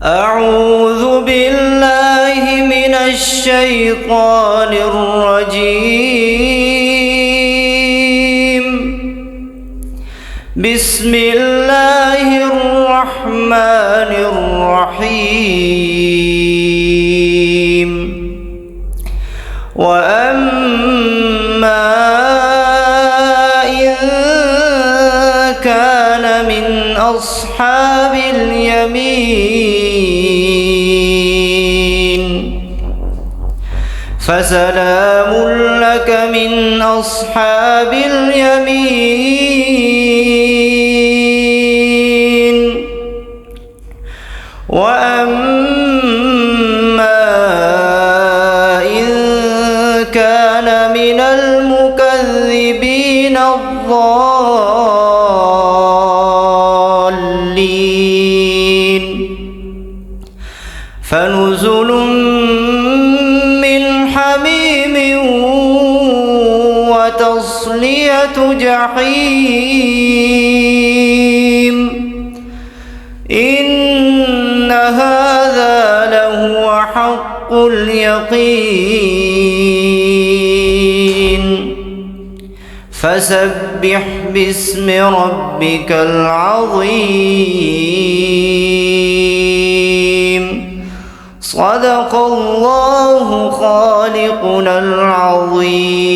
أعوذ بالله من الشيطان الرجيم. بسم الله الرحمن الرحيم. وأما إن كان من أصحاب اليمين فسلام لك من أصحاب اليمين. وأما إن كان من المكذبين الضالين فنزل من حميم وتصلية جحيم. إن هذا لهو حق اليقين. فسبح باسم ربك العظيم. صدق الله خالقنا العظيم.